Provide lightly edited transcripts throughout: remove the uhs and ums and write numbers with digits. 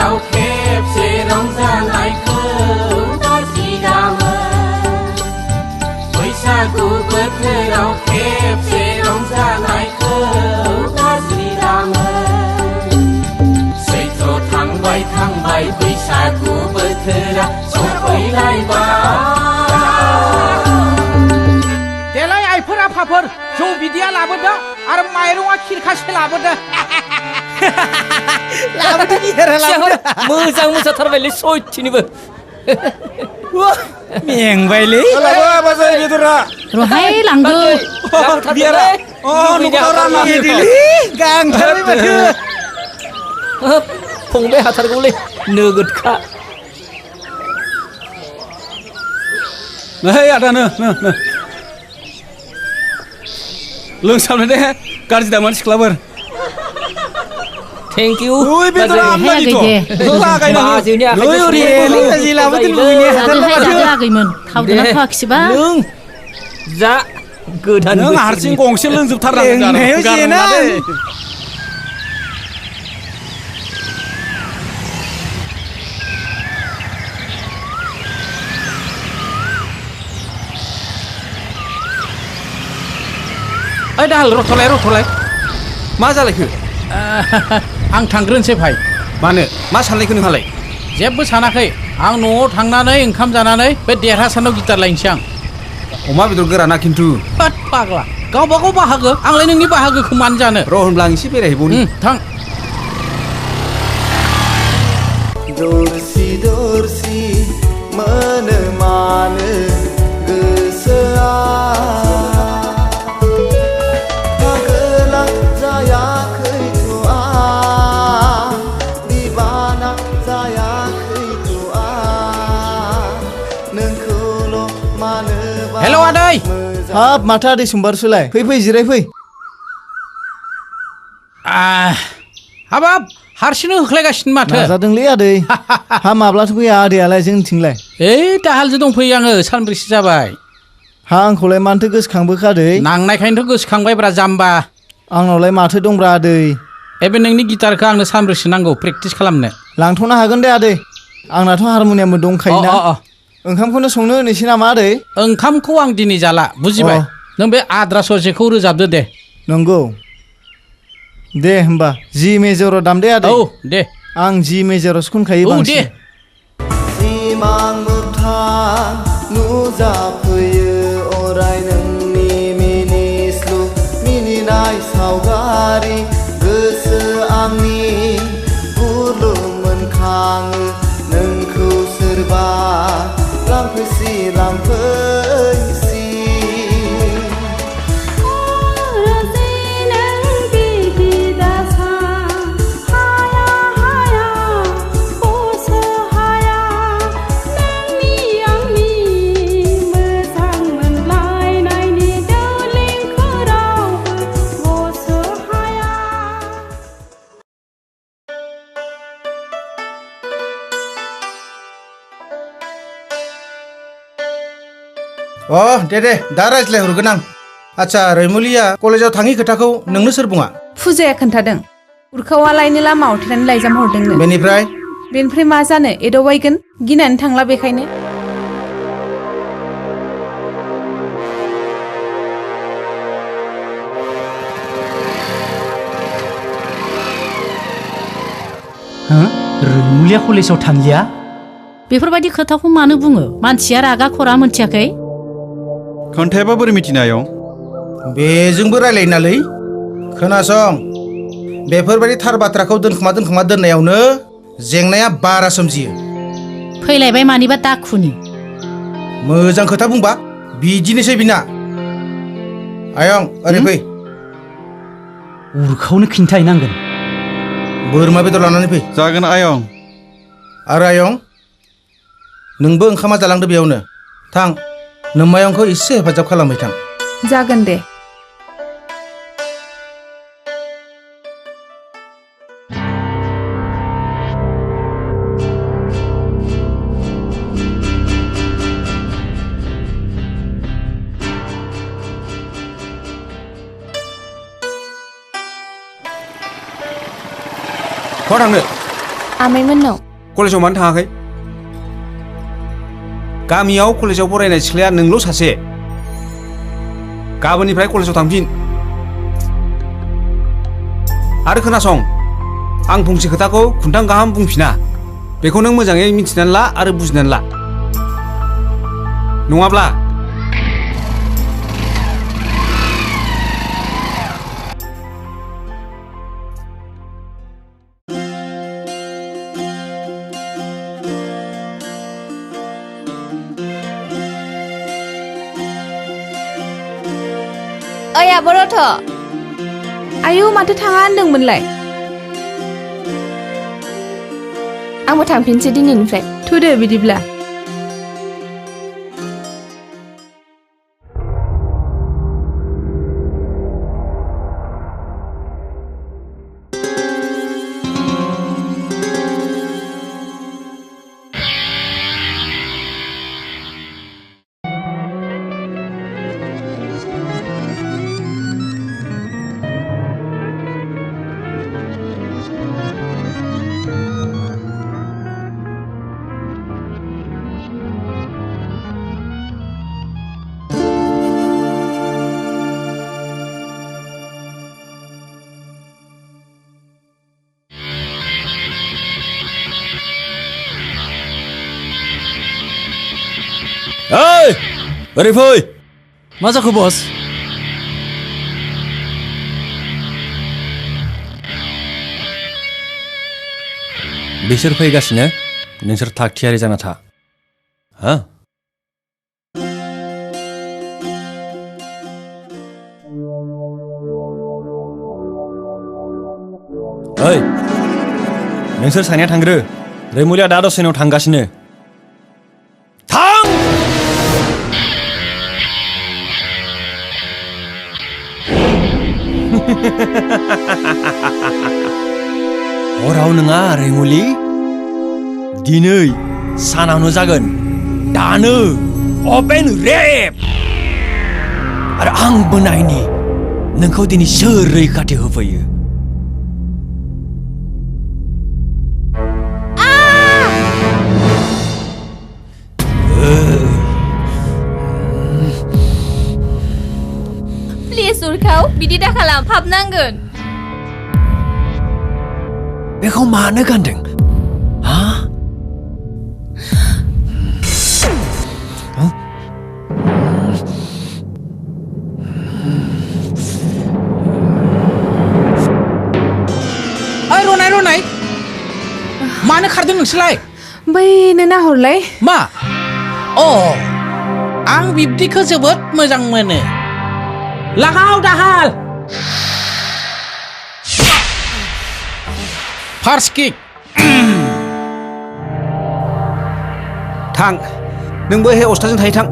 खेबसे रंजानायखौ गाज्रि दामोन बैसागु बोथोराव खेबसे रंजानायखौ गाज्रि दामोन सैथ्र थांबाय थांबाय बैसागु बोथोरा सफैलायबाय देलाय आइफोर आफाफोर जौ बिदैया लाबोदो आरो माइरंआ खिरखासे लाबोदो लाबोदो इहेरा लाबोदो मोजां मोसाथारबायलै सयथिनिबो मेंबायलै लाबो बाजै बेदरा रहाय लांगौ बियारा न'खराव रानना दिलै गांथारबाय माथो फंबाय हाथारगौलै नोगोदखा नै आदा नो लोंसाबनो दे गाज्रि दामोन सिख्लाफोर थेंक इउ ओइ बेदरा आमदानिथ' लागायना बाजैनि ओइ ओरै जि लाबोदो लुबैनाया जादोहाय जादोहागैमोन थावदोना थावाखिसैबा नों जा गोदान नों हारसिं गंसे लोंजोबथारनांगौ लोंनायाव जेना ओइ दाहाल रथ'लाय मा जालायखो आं थांग्रोनोसै भाइ मानो मा सानलायखो नोंहालाय जेबो सानाखै आं न'आव थांनानै ओंखाम जानानै बे देरहासानाव गिटार लायनोसै आं अमा बेदर गोराना खिन्थु होद फाग्ला गावबागाव बाहागो आंलाय नोंनि बाहागोखौ मानो जानो र' होनब्ला आं एसे बेरायहैबावनि थां दरसि दरसि मोनो मानो गोसोआ आगोला जायाखैथ' आं दिबाना जायाखैथ' आं नोंखौल' मानोबा हेल' आदै हाब माथो आदै समबारसोलाय फै जिराय फै हाबाब हारसिंनो होख्लायगासिनो माथो नाजादोंलै आदै हा माब्लाथो फैया आदैयालाय जोंथिंलाय ओइ दाहालजों दंफैयो आङो सानब्रैसो जाबाय हा आंखौलाय मानोथो गोसोखांबोखो आदै नांनायखायनोथ' गोसोखांबायब्रा जाम्बा आंनावलाय माथो दंब्रा आदै बे नोंनि गिटारखौ आंनो सानब्रैसो नांगौ प्रेक्टिस खालामनो लांथ'नो हागोन दे आदै आंनाथ' हारम'नियामबो दंखायोना अ ओंखामखौनो संनो होनोसै नामा आदै ओंखामखौ आं दिनै जाला बुजिबाय नों बे आद्रा ससेखौ रोजाबदो दे नंगौ दे होमबा जि मेजराव दामदे आदै औ दे आं जि मेजरावसो खनखायो औ दे बांसिन सिमां मोगथां नुजाफैयो अराय नोंनि मिनिस्लु मिनिनाय सावगारि गोसो आंनि गुलु मोनखाङो नोंखौ सोरबा लांफैसि दे दा रायज्लायहरगोन आं आच्छा रैमुलिया कलेजाव थाङि खोथाखौ नोंनो सोर बुङा फुजाया खोन्थादों उरखावा लायनो लामायाव थेनानै लाइजाम हरदोंनो बेनिफ्राय मा जानो एदावबायगोन गिनानै थांला बेखायनो रैमुलिया कलेजाव थांलिया बेफोरबायदि खोथाखौ मानो बुङो मानसिया रागा खरा मोनथियाखै खोन्थायाबा बोरै मिथिनो आयं बेजोंबो रायलायनालै खोनासं बेफोरबायदि थार बाथ्राखौ दोनखोमा दोननायावनो जेंनाया बारा सोमजियो फैलायबाय मानिबा दाखुनि मोजां खोथा बुंबा बिदिनोसै बिना आयं ओरै फै उरखावनो खिन्थाहैनांगोन बोरमा बेदर लानानै फै जागोन आयं आरो आयं नोंबो ओंखामा जालांदो बेयावनो थां नोम्मायंखौ एसे हेफाजाब खालामबाय थां जागोन दे बहा थांनो आमाइमोननाव कलेजाव मानो थाङाखै गामियाव कलेजाव फरायनाय सिख्लाया नोंल' सासे गाबोननिफ्राय कलेजाव थांफिन आरो खोनासं आं फंसे खोथाखौ खुन्थां गाहाम बुंफिना बेखौ नों मोजाङै मिथिनानै ला आरो बुजिनानै ला नङाब्ला ओइ आब' रथ' आयौ माथो थाङा होनदोंमोनलाय आंबो थांफिनसै दिनैनिफ्राय थुदो बिदिब्ला ओइ ओरै फै मा जाखो बस बिसोर फैगासिनो नोंसोर थाग थियारि जाना था हा ओइ नोंसोर सानैया थांग्रो रैमुलिया दा दसेनाव थांगासिनो थां हराव नङा रैमुलि दिनै सानावनो जागोन दानो अपेन रेप आरो आंबो नायनि नोंखौ दिनै सोर रैखाथि होफैयो प्लिज उरखाव बिदि दा खालाम हाबनांगोन बेखौ मानो गानदों हा ओइ रनाय मानो खारदों नोंसोरलाय बैनो नाहरलाय मा अ आं बिब्दिखौ जोबोद मोजां मोनो लागाव दाहाल फार्स्ट किक थां नोंबो हे अस्तादजों थायो थां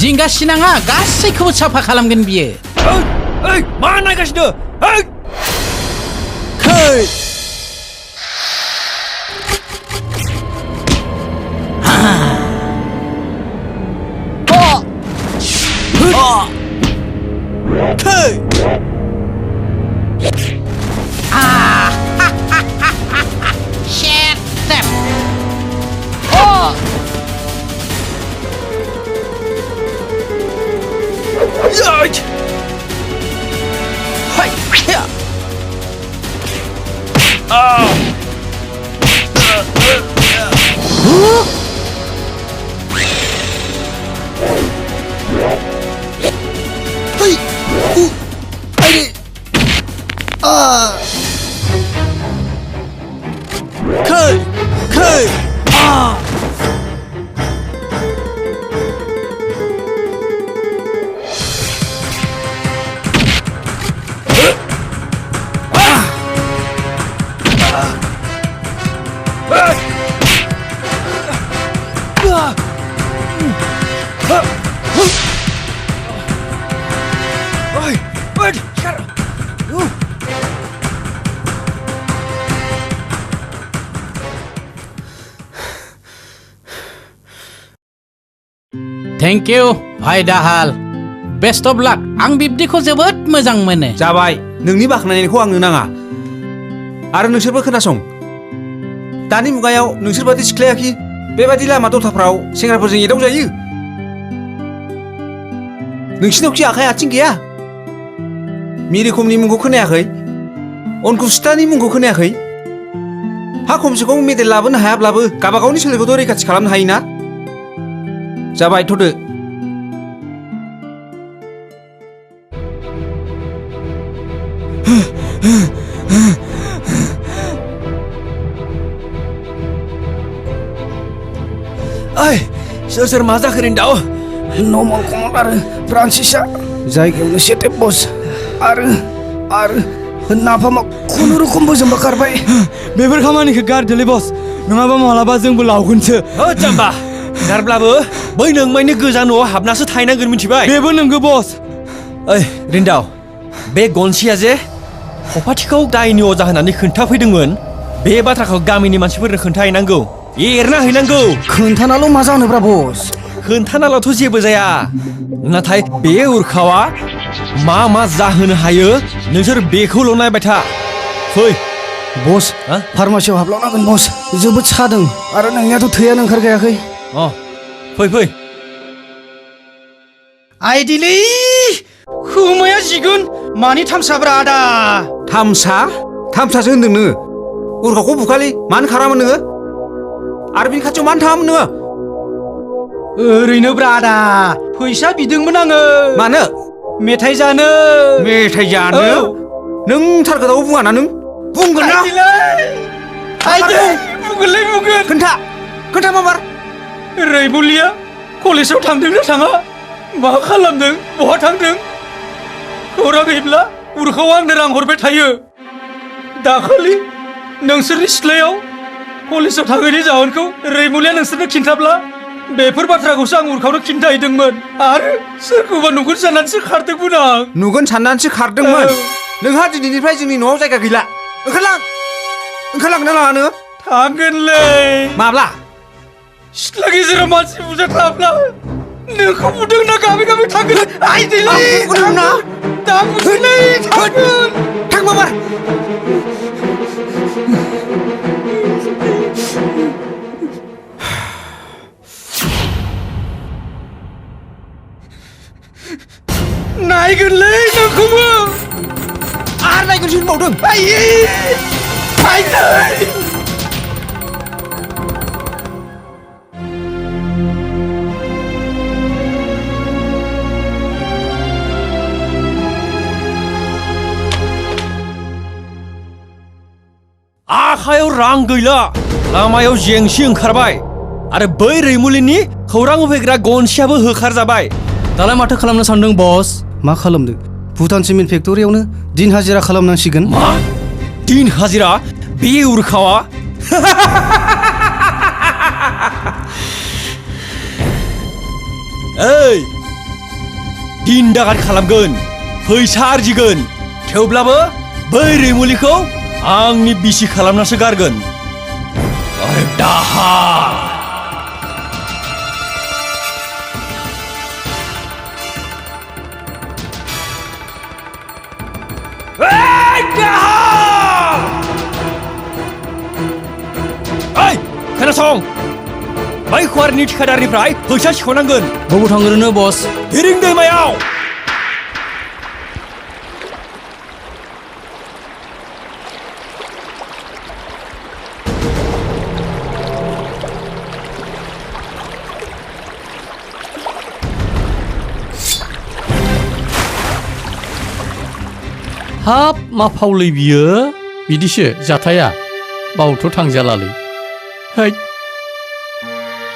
जिंगा सिनाङा गासैखौबो साफा खालामगोन बियो ओइ मा नायगासिनो ओइ खै थैंक यू भाई दाहाल बेस्ट अफ लाक आं बिब्दिखौ जोबोद मोजां मोनो जाबाय नोंनि बाख्नायनायखौ आंनो नाङा आरो नोंसोरबो खोनासं दानि मुगायाव नोंसोरबादि सिख्लायाखि बेबादि लामा दथाफ्राव सेंग्राफोरजों एदाव जायो नोंसिनाव खि आखाइ आथिं गैया मिरिखमनि मुंखौ खोनायाखै अनकुसितानि मुंखौ खोनायाखै हा खमसे खम मेडेल लाबोनो हायाब्लाबो गाबागावनि सोलोखौथ' रैखाथि खालामनो हायोना जाबाय थ'दो ओइ सोर मा जाखो रिन्दाव नमल कमल आरो फ्रान्सिसआ जायगायावनो सेटेप बस आरो नाफामा खुनुरुखुमबो जोंबा खारबाय बेफोर खामानिखौ गारदोलै बस नङाबा मालाबा जोंबो लावगोनसो जाम्बा गारब्लाबो बै नोंमाइनि गोजा न'आव हाबनासो थाहैनांगोन मिथिबाय बेबो नंगौ बस ओइ रिन्दाव बे गनसिया जे खफाथिखौ दायनि अजा होननानै खोन्थाफैदोंमोन बे बाथ्राखौ गामिनि मानसिफोरनो खोन्थाहैनांगौ एरना हैनांगौ खोन्थानाल' मा जानोब्रा बस खोन्थानाल'थ' जेबो जाया नाथाय बे उरखावा मा जाहोनो हायो नोंसोर बेखौल' नायबाय था फै बस फार्मासियाव हाबलांनांगोन बस जोबोद सादों आरो नोंनियाथ' थैयानो ओंखारगायाखै फै आइदिलै खोमाया जिगोन मानि थामसाब्रा आदा थामसासो होनदों नोङो उरखावखौ बुखालि मानो खारामोन नोङो आरो बिनि खाथियाव मानो थाङामोन नोङो ओरैनो ब्रा आदा फैसा बिदोंमोन आङो मानो मेथाइ जानो नों थार खोथाखौ बुङा ना नों बुंगोन ना बुंगोन खोन्था माबार रैमुलिया कलेजाव थांदोंना थाङा मा खालामदों बहा थांदों खौरां गैब्ला उरखाव आंनो रां हरबाय थायो दाखालि नोंसोरनि सिथ्लायाव कलेजाव थाङैनि जाहोनखौ रैमुलिया नोंसोरनो खिन्थाब्ला बेफोर बाथ्राखौसो आं उरखावनो खिन्थाहैदोंमोन आरो सोरखौबा नुगोन साननानैसो खारदोंमोन आं नोंहा दिनैनिफ्राय जोंनि न'आव जायगा गैला ओंखारलांना लाङा नोङो थांगोनलै माब्ला सिथ्ला गेजेराव मानसि बुरजा थाब्ला नोंखौ बुदों ना गामि थांगोन आइदैलै दा बुजिलै थांगोन थां माबार नायगोनलै नोंखौबो आरो नायगोनसो होनबावदों आखायाव रां गैला लामायाव जेंसि ओंखारबाय आरो बै रैमुलिनि खौरां होफैग्रा गनसियाबो होखारजाबाय दालाय माथो खालामनो सानदों बस मा खालामदों भुटान सिमेन्ट फेक्टरियावनो दिन हाजिरा खालामनांसिगोन मा दिन हाजिरा बे उरखावा ओइ दिन दागार खालामगोन फैसा आरजिगोन थेवब्लाबो बै रैमुलिखौ आंनि बिसि खालामनासो गारगोन आरो दाहार खोनासं बै खवारिनि ठिकादारनिफ्राय फैसा सिख'नांगोन बबाव थांग्रोनो बस दिरिं दैमायाव हाब मा फावलै बियो बिदिसो जाथाया बावथ' थांजालालै है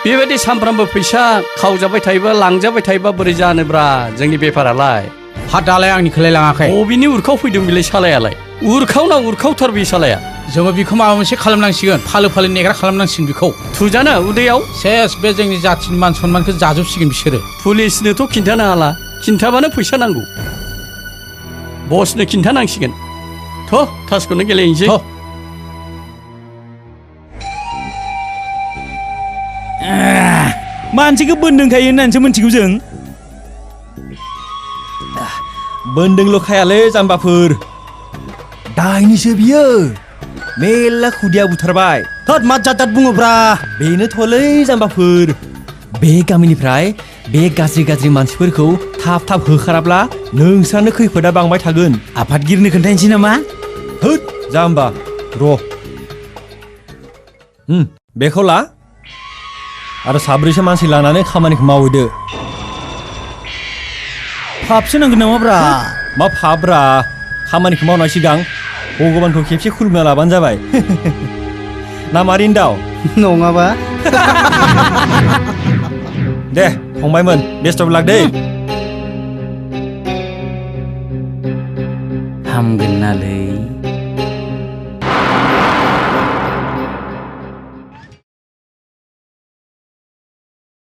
बेबायदि सानफ्रामबो फैसा खावजाबाय थायोबा लांजाबाय थायोबा बोरै जानोब्रा जोंनि बेफारालाय हा दालाय आंनिखौलाय लाङाखै बबेनि उरखाव फैदों बेलाय सालायालाय उरखावना उरखावथार बे सालाया जोङो बेखौ माबा मोनसे खालामनांसिगोन फालो नेग्रा खालामनांसिगोन बेखौ थुजाना उदैयाव सेस बे जोंनि जाथिनि मान सनमानखौ जाजोबसिगोन बिसोरो पुलिसनोथ' खिन्थानो हाला खिन्थाबानो फैसा नांगौ बसनो खिन्थानांसिगोन थ' थासखौनो गेलेनोसै मानसिखौ बोन्दोंखायो होननानैसो मिथिगौ जों बोन्दोंल' खायालै जाम्बाफोर दायनिसो बियो मेल्ला खुदिया बुथारबाय होद मा जात बुङोब्रा बेनोथ'लै जाम्बाफोर बे गामिनिफ्राय बे गाज्रि गाज्रि मानसिफोरखौ थाब थाब होखाराब्ला नोंस्रानो खैफोदा बांबाय थागोन आफादगिरिनो खोन्थानोसै नामा होद जाम्बा र' बेखौ ला आरो साब्रैसो मानसि लानानै खामानिखौ मावहैदो फाबसो नांगोन नामाब्रा मा फाब्रा खामानिखौ मावनाय सिगां भगबानखौ खेबसे खुलुमना लाबानो जाबाय ना मा रिन्दाव नङाबा दे फंबायमोन बेस्ट अफ लाक दै हामगोन नालै